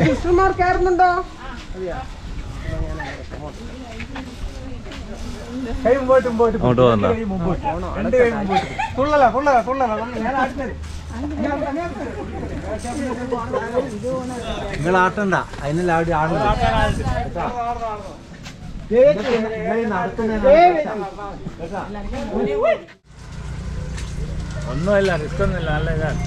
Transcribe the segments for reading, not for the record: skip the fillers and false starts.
സിസ്റ്റർമാർ കയറുന്നുണ്ടോ? അങ്ങോട്ട് വന്ന നിങ്ങൾ ആട്ടണ്ട, അതിനെല്ലാം അവിടെ ആടുന്നു. ഒന്നുമല്ല, റിസ്ക് ഒന്നുമില്ല, നല്ല ഇതാണ്.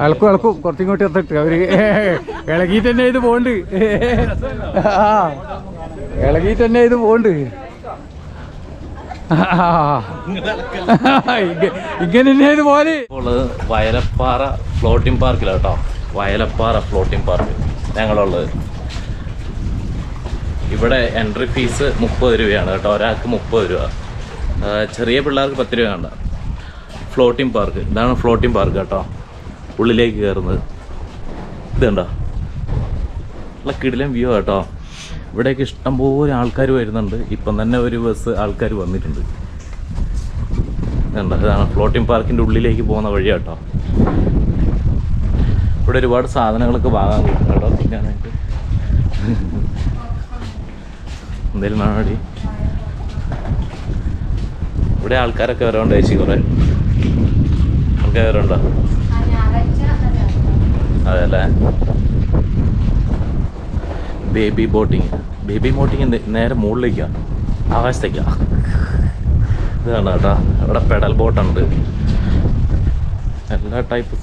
അളക്കും കുറച്ചിങ്ങോട്ട് എത്തിട്ട് അവര് ഇളകിയിട്ട് തന്നെ ഇത് പോണ്ട്. ഇളകിയിട്ട് തന്നെ ഇത് പോണ്ട്. ഇങ്ങനെ തന്നെ ഇത് പോലെ ഉള്ളത് വയലപ്പാറ ഫ്ലോട്ടിംഗ് പാർക്കിലാണ് കേട്ടോ. വയലപ്പാറ ഫ്ലോട്ടിംഗ് പാർക്ക് ഞങ്ങളുള്ളത്. ഇവിടെ എൻട്രി ഫീസ് 30 രൂപയാണ് കേട്ടോ. ഒരാൾക്ക് 30 രൂപ. ചെറിയ പിള്ളേർക്ക് 10 രൂപ വേണ്ട. ഫ്ലോട്ടിംഗ് പാർക്ക്, ഇതാണ് ഫ്ലോട്ടിംഗ് പാർക്ക് കേട്ടോ. ഉള്ളിലേക്ക് കയറുന്നത് ഇതുണ്ടോ, നല്ല കിടിലൻ വ്യൂ കേട്ടോ. ഇവിടേക്ക് ഇഷ്ടംപോലെ ആൾക്കാർ വരുന്നുണ്ട്. ഇപ്പം തന്നെ ഒരു ബസ് ആൾക്കാർ വന്നിട്ടുണ്ട്. ഇതുണ്ടോ, ഇതാണ് ഫ്ലോട്ടിംഗ് പാർക്കിൻ്റെ ഉള്ളിലേക്ക് പോകുന്ന വഴി കേട്ടോ. ഇവിടെ ഒരുപാട് സാധനങ്ങളൊക്കെ വാങ്ങാൻ കിട്ടും കേട്ടോ, തിന്നാനായിട്ട്. എന്തേലും വേണോടി. ഇവിടെ ആൾക്കാരൊക്കെ വരവുണ്ട് ചേച്ചി, കുറേ ആൾക്കാർ വരവുണ്ടോ? അതെ അല്ലേ. ബേബി ബോട്ടിങ് നേരെ മുകളിലേക്കാണ്, ആകാശത്തേക്കാണ്. ഇതാണ് കേട്ടോ. ഇവിടെ പെഡൽ ബോട്ടുണ്ട്, എല്ലാ ടൈപ്പ്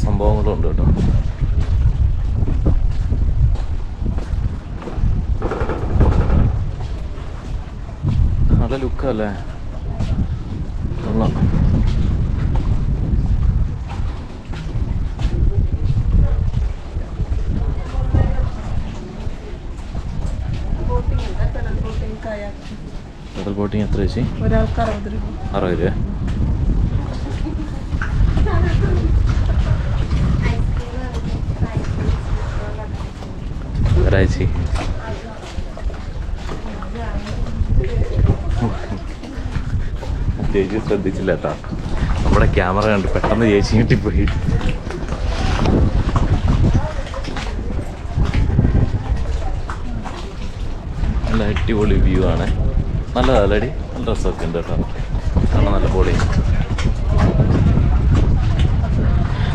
സംഭവങ്ങളും ഉണ്ട് കേട്ടോ. നല്ല ലുക്കല്ലേ, കൊള്ളാം. പെഡൽ ബോട്ടിങ് എത്ര ചേച്ചി? ഒരാൾക്ക് 60 രൂപ. 60 രൂപ. ഒരാഴ്ച ചേച്ചി ശ്രദ്ധിച്ചില്ല കേട്ടോ. നമ്മുടെ ക്യാമറ കണ്ട് പെട്ടെന്ന് ചേച്ചി കിട്ടിപ്പോയി. നല്ല അടിപൊളി വ്യൂ ആണ്. നല്ലതല്ലടി, നല്ല രസമൊക്കെ ഉണ്ട് കേട്ടോ. കാണാൻ നല്ല പൊളി.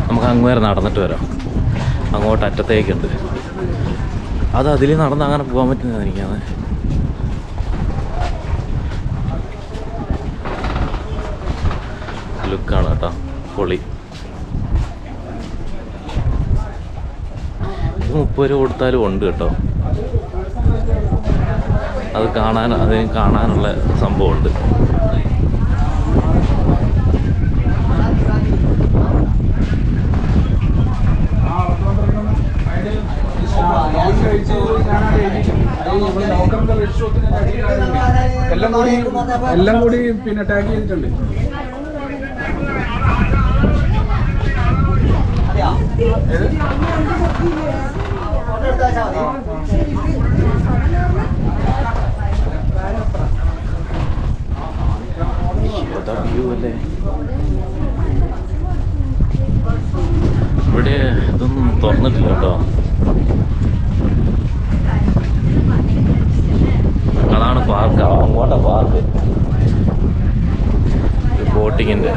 നമുക്ക് അങ്ങ് വരെ നടന്നിട്ട് വരാം. അങ്ങോട്ട് അറ്റത്തേക്കുണ്ട്. അത് അതിൽ നടന്ന് അങ്ങനെ പോകാൻ പറ്റുന്നതാണ് എനിക്കത്. ലുക്കാണ് കേട്ടോ, പൊളി. ഇത് 30 രൂപ കൊടുത്താലും ഉണ്ട് കേട്ടോ. അതിന് കാണാനുള്ള സംഭവമുണ്ട്. എല്ലാം കൂടി പിന്നെ ടാഗ് ചെയ്തിട്ടുണ്ട്. ഇവിടെ ഇതൊന്നും തുറന്നിട്ടില്ല കേട്ടോ. അതാണ് പാർക്ക്, അങ്ങോട്ടാ പാർക്ക് ബോട്ടിങ്ങിൻ്റെ.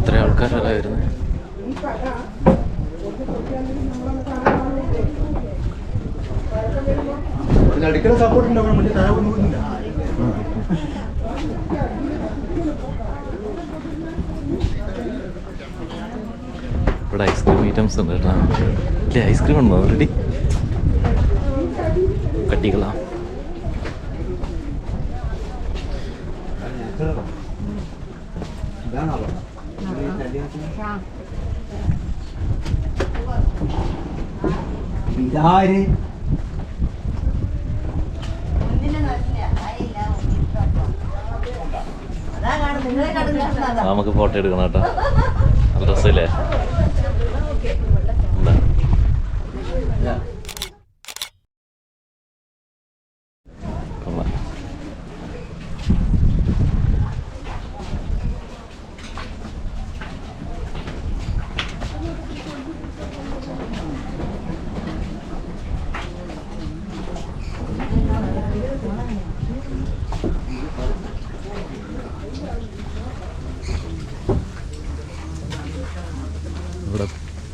എത്ര ആൾക്കാരല്ല വരുന്നത്. അടിക്കണ സപ്പോർട്ട് ഉണ്ടാവണം, മറ്റേ താഴെ ഒന്നുമില്ല. ഇവിടെ ഐസ്ക്രീം ഐറ്റംസ് ഉണ്ട് കേട്ടോ. ഇല്ലേ, ഐസ്ക്രീം ഉണ്ടോ ഓൾറെഡി? കട്ടികളാ. ഇതാര് നമുക്ക് ഫോട്ടോ എടുക്കണം കേട്ടോ. നല്ല രസമില്ലേ?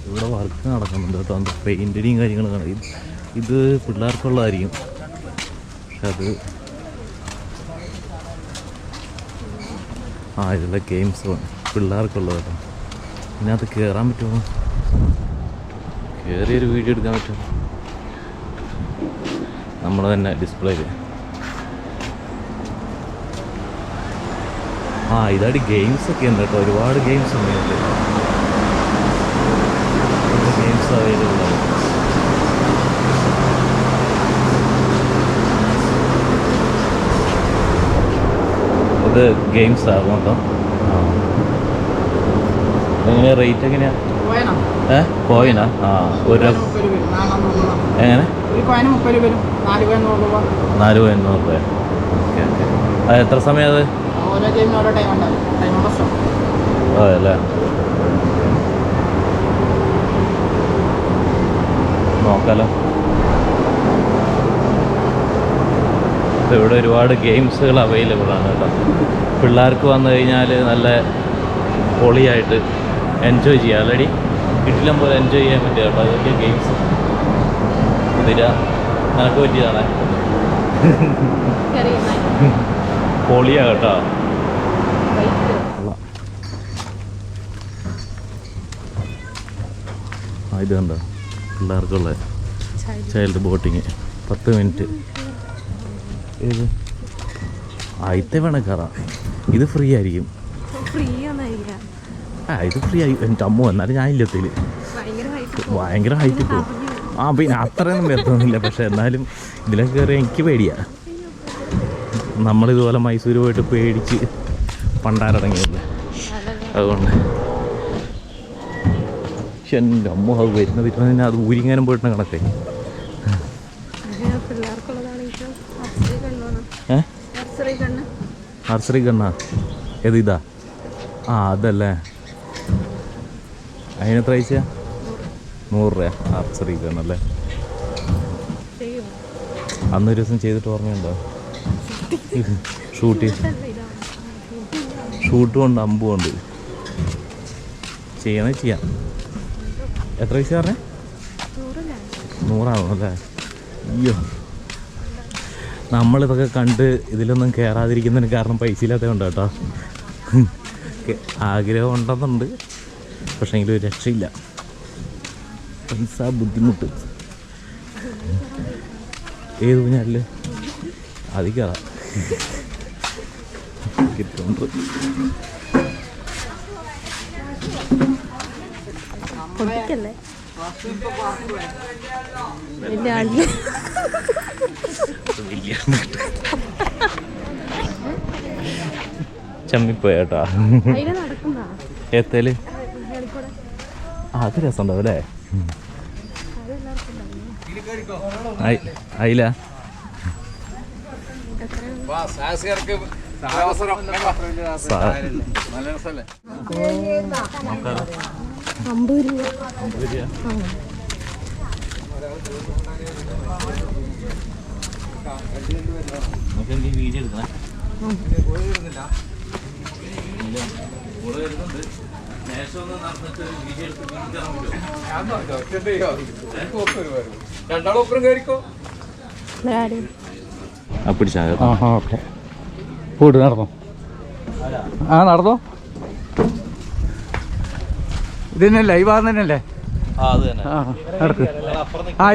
ഇവിടെ വർക്ക് നടക്കുന്നുണ്ട് കേട്ടോ. എന്താ പെയിൻറ്റിങ് കാര്യങ്ങളൊക്കെ. ഇത് പിള്ളേർക്കുള്ളതായിരിക്കും. പക്ഷെ അത് ഇതിലെ ഗെയിംസ് പിള്ളേർക്കുള്ളത് കേട്ടോ. ഇതിനകത്ത് കയറാൻ പറ്റുമോ? കയറിയൊരു വീഡിയോ എടുക്കാൻ പറ്റുമോ? നമ്മൾ തന്നെ ഡിസ്പ്ലേയിൽ. ഇതായിട്ട് ഗെയിംസൊക്കെ ഉണ്ട് കേട്ടോ. ഒരുപാട് ഗെയിംസ് ഉണ്ട് ഇതിൽ. ഗെയിംസ് അവൈലബിൾ ആണ്. ഇത് ഗെയിംസ് ആകും കേട്ടോ. എങ്ങനെയാ റേറ്റ് എങ്ങനെയാ? കോയിനാ? ഒരു എങ്ങനെ? 4 രൂപ 800 രൂപ. Okay okay. അത് എത്ര സമയം? അത് അതെല്ലേ? നോക്കാലോ. ഇവിടെ ഒരുപാട് ഗെയിംസുകൾ അവൈലബിൾ ആണ് കേട്ടോ. പിള്ളേർക്ക് വന്നു കഴിഞ്ഞാൽ നല്ല പൊളിയായിട്ട് എൻജോയ് ചെയ്യാം. ഓൾറെഡി വീട്ടിലും പോലെ എൻജോയ് ചെയ്യാൻ പറ്റുക കേട്ടോ. അതൊക്കെ ഗെയിംസ്. ഇതിര നിനക്ക് പറ്റിയതാണ്. പൊളിയാ കേട്ടോ. ഇത് കണ്ടോ പിള്ളേർക്കുള്ള ചൈൽഡ് ബോട്ടിങ് 10 മിനിറ്റ്. ഇത് ആദ്യത്തെ വേണം കയറാം. ഇത് ഫ്രീ ആയിരിക്കും. ഇത് ഫ്രീ ആയി. എൻ്റെ അമ്മ എന്നാലും ഞാൻ ഇല്ലത്തിൽ ഭയങ്കര ഹൈറ്റ് പോകും. പിന്നെ അത്രയൊന്നും വരുത്തൊന്നുമില്ല. പക്ഷെ എന്നാലും ഇതിലൊക്കെ കയറി എനിക്ക് പേടിയാണ്. നമ്മളിതുപോലെ മൈസൂർ പോയിട്ട് പേടിച്ച് പണ്ടാരടങ്ങിയല്ലേ. അതുകൊണ്ട് പക്ഷെ എൻ്റെ അമ്മ അത് വരുന്നത് തന്നെ അത് ഊരിങ്ങാനും പോയിട്ട് കണക്കെ. നർസറി ഗണ്ണാ? ഏത് ഇതാ? അതല്ലേ? അതിനെത്ര പൈസ? 100 രൂപ നർസറി ഗണ്ണല്ലേ? അന്നൊരു ദിവസം ചെയ്തിട്ട് ഓർമ്മയുണ്ടോ? ഷൂട്ടും ഉണ്ട്, അമ്പും ഉണ്ട്. ചെയ്യണേ ചെയ്യാം. എത്ര പൈസ പറഞ്ഞേ? 100 ആണോ അല്ലേ? അയ്യോ, നമ്മളിതൊക്കെ കണ്ട് ഇതിലൊന്നും കയറാതിരിക്കുന്നതിന് കാരണം പൈസ ഇല്ലാത്തത് കൊണ്ട് കേട്ടോ. ആഗ്രഹം ഉണ്ടെന്നുണ്ട്, പക്ഷേങ്കിലും ഒരു രക്ഷയില്ല. പൈസ ബുദ്ധിമുട്ട്. ഏത് ഊഞ്ഞാലില് അത് കയറാം കിട്ടുന്നുണ്ട്. ചമ്മിപ്പോയ കേട്ടോ. എത്തല് അത് രസമുണ്ടാവും അല്ലേ? അയില വീഡിയോ എടുക്കണേ. പിടിച്ചാ ഓക്കെ. പോയിട്ട് നടന്നോ? നടന്നോ? ഇത് തന്നെ ലൈവ് ആകുന്ന തന്നെയല്ലേ? നടക്ക്.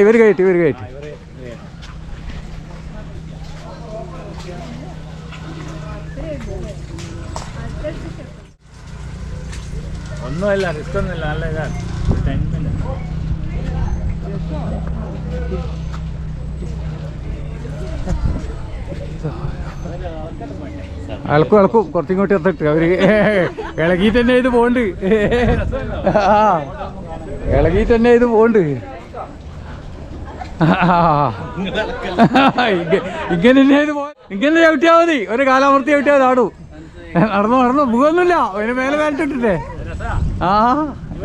ഇവർ കയറ്റി. ഒന്നുമല്ല, റിസ്ക് ഒന്നുമില്ല, നല്ല ഇതാണ്. അളക്കും അളക്കും കുറച്ചിങ്ങോട്ട് എത്തിട്ട് അവര് ഇളകിയിട്ട് തന്നെ ഇത് പോണ്ട്. ഇളകിയിട്ട് തന്നെ ഇത് പോണ്ട്. ഇങ്ങനെ തന്നെ ഇത് ഇങ്ങനെ ചവിട്ടിയാൽ മതി, ഒരു കാലാമർത്തി ചവിട്ടിയാൽ മതി. ആടൂ നടന്നു മുഖമൊന്നുമില്ല, അതിന് മേലെ വേലിട്ടിട്ടേ.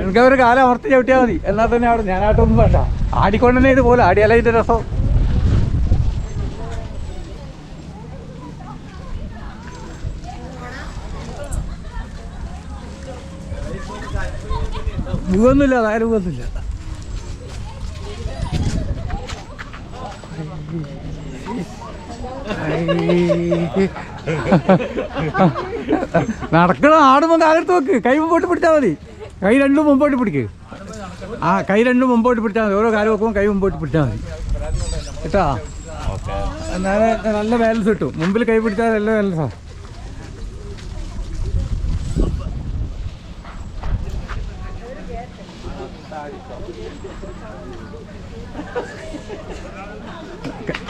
എനിക്ക് ഒരു കാലാമർത്തി ചവിട്ടിയാൽ മതി, എന്നാൽ തന്നെ ആടും. ഞാനായിട്ടൊന്നും വേണ്ട, ആടിക്കൊണ്ട് തന്നെ ഇതുപോലെ ആടിയാലേ ഇതിന്റെ രസം. മുഖമൊന്നുമില്ല, അതായത് മുഖമൊന്നുമില്ല. നടക്കണം. ആടുമ്പോൾ കാലത്ത് നോക്ക്, കൈ മുമ്പോട്ട് പിടിച്ചാൽ മതി. കൈ രണ്ടും മുമ്പോട്ട് പിടിക്ക്. കൈ രണ്ടും മുമ്പോട്ട് പിടിച്ചാൽ മതി. ഓരോ കാലം വെക്കുമ്പോൾ കൈ മുമ്പോട്ട് പിടിച്ചാൽ മതി കേട്ടാ. എന്നാലേ നല്ല ബാലൻസ് കിട്ടും. മുമ്പിൽ കൈ പിടിച്ചാൽ നല്ല ബാലൻസാ.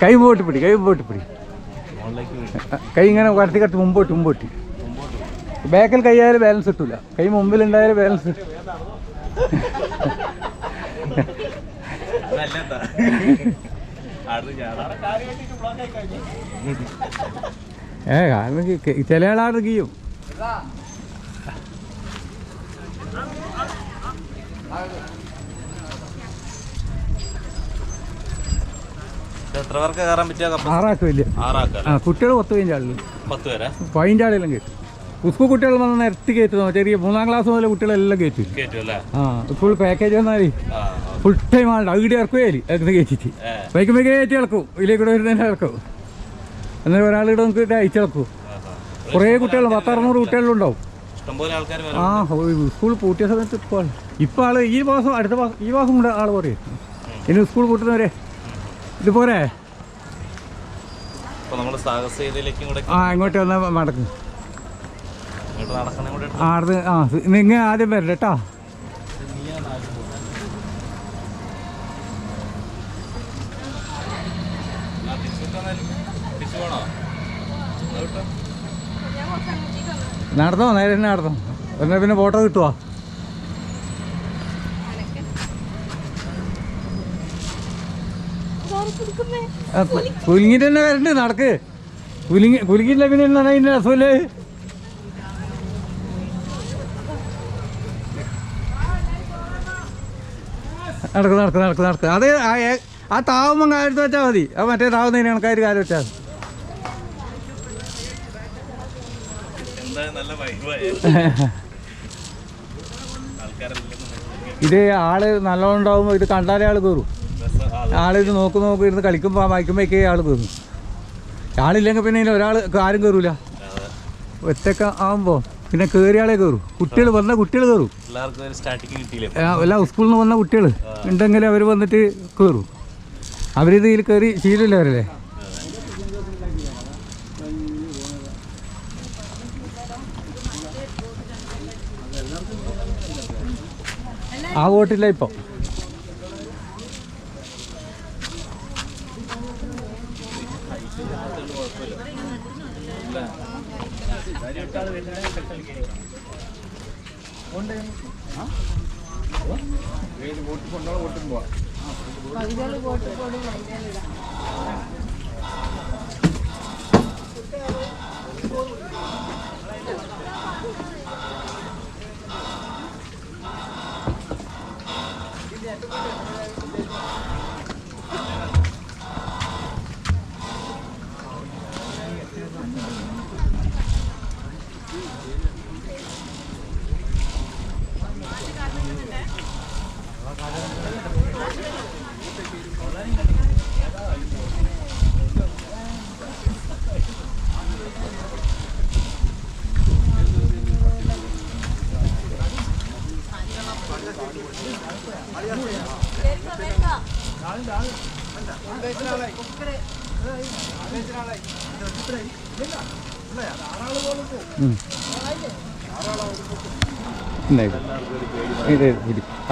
കൈ മുമ്പോട്ട് പിടി, കൈ മുമ്പോട്ട് പിടി. കൈ ഇങ്ങനെ കടത്തി മുമ്പോട്ട്. ബാക്കിൽ കൈയായാലും ബാലൻസ് കിട്ടൂല, കൈ മുമ്പിലുണ്ടായാലും ബാലൻസ് കിട്ടും. കാരണം ചില ആളാണ് കീയും. എത്ര പേർക്ക് കയറാൻ പറ്റിയ? 6 ആൾക്ക് വലിയ. കുട്ടികൾ 10 ആളുകൾ, 15 ആളെല്ലാം കയറ്റും. സ്കൂൾ കുട്ടികൾ വന്ന് നിരത്തി കയറ്റുന്നു. ചെറിയ 3ാം ക്ലാസ് മുതൽ കുട്ടികളെല്ലാം കയറ്റും. സ്കൂൾ പാക്കേജ് വന്നാൽ ഫുൾ ടൈം ആളുണ്ട്. അവിടെ ഇറക്കുകയല്ലേ കയറ്റിട്ട് ബൈക്ക് കയറ്റി ഇളക്കും. ഇതിലേക്ക് കൂടെ വരുന്നതിൻ്റെ ഇളക്കും. എന്നാലും ഒരാളിവിടെ നമുക്ക് അയച്ചിളക്കും. കുറേ കുട്ടികൾ 10-600 കുട്ടികളുണ്ടാവും. സ്കൂൾ പൂട്ടിയ സമയത്ത് ഇപ്പോൾ ആള് ഈ മാസം ഈ മാസം കൂടെ ആൾ പറയും. ഇനി സ്കൂൾ പൂട്ടുന്നവരെ ഇത് പോരെ. ഇങ്ങോട്ട് വന്നാൽ മടക്കും. നിങ്ങൾ ആദ്യം വരണ്ട കേട്ടോ. നടന്നോ, നേരെ തന്നെ നടന്നോ. എന്നാൽ പിന്നെ ഫോട്ടോ കിട്ടുവാ. കുലുങ്ങിട്ട് തന്നെ വരണ്ട്. നടക്ക്. കുലുങ്ങില്ല പിന്നെ എന്താണ് അതിൻ്റെ രസമല്ലേ. നടക്ക്. അത് ആ താവുമ്പം കാലത്ത് വെച്ചാൽ മതി. അത് മറ്റേ താവുന്നതിന് കണക്കായിട്ട് കാലം വെച്ചാൽ ഇത് ആള് നല്ലോണം ഉണ്ടാവുമ്പോൾ ഇത് കണ്ടാലേ ആള് കയറും. ആളിത് നോക്ക് ഇരുന്ന് കളിക്കുമ്പോൾ വായിക്കുമ്പോഴേക്കേ ആള് കയറും. ആളില്ലെങ്കിൽ പിന്നെ ഇതിൽ ഒരാൾ ആരും കയറൂല. ഒറ്റക്ക ആകുമ്പോൾ പിന്നെ കയറിയ ആളെ കയറും. കുട്ടികൾ വന്ന കുട്ടികൾ കയറും. എല്ലാ സ്കൂളിൽ നിന്ന് വന്ന കുട്ടികൾ ഉണ്ടെങ്കിൽ അവർ വന്നിട്ട് കയറും. അവരിത് ഇതിൽ കയറി ശീലമില്ല അവരല്ലേ. ആ വോട്ടില്ല ഇപ്പം.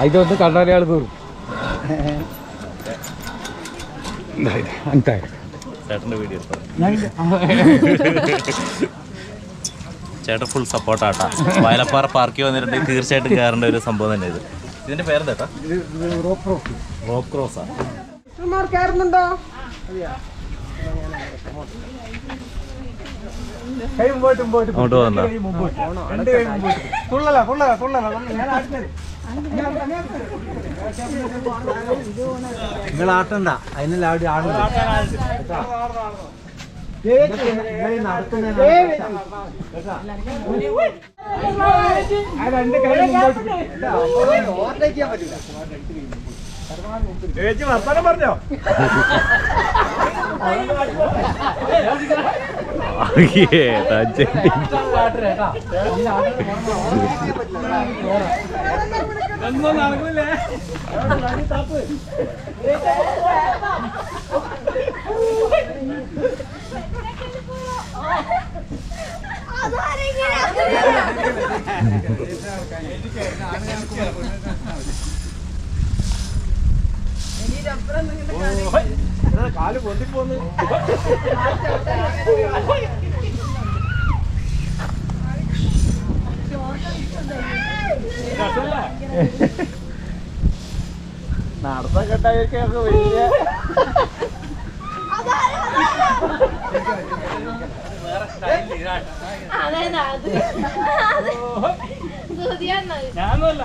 ഇതൊന്ന് കണ്ടാലേ ആൾ കയറും. ചേട്ടൻ്റെ വീഡിയോ ചേട്ടൻ ഫുൾ സപ്പോർട്ടാട്ടാ. വയലപ്പാറ പാർക്കിൽ വന്നിട്ടുണ്ടെങ്കിൽ തീർച്ചയായിട്ടും കയറേണ്ട ഒരു സംഭവം തന്നെ ഇത്. ഇതിന്റെ പേരെന്താ? റോപ്പ് ക്രോസാ. കയറുന്നുണ്ടോ? അങ്ങോട്ട് വന്നാ നിങ്ങൾ ആട്ടണ്ട, അതിനെല്ലാം അവിടെ ആടുന്നു. പറഞ്ഞോ നടക്കൂലേ. കാല് പൊന്തിപ്പോന്ന് നടത്ത കെട്ടായൊക്കെ വലിയ ഞാനല്ല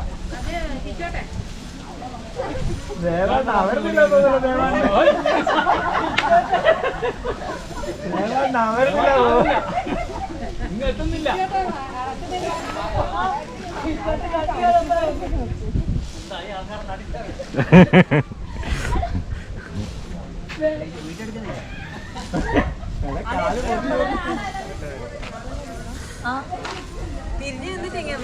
ഇങ്ങെത്തുന്നില്ല. തിരിഞ്ഞു നിന്നിട്ടെങ്ങനെ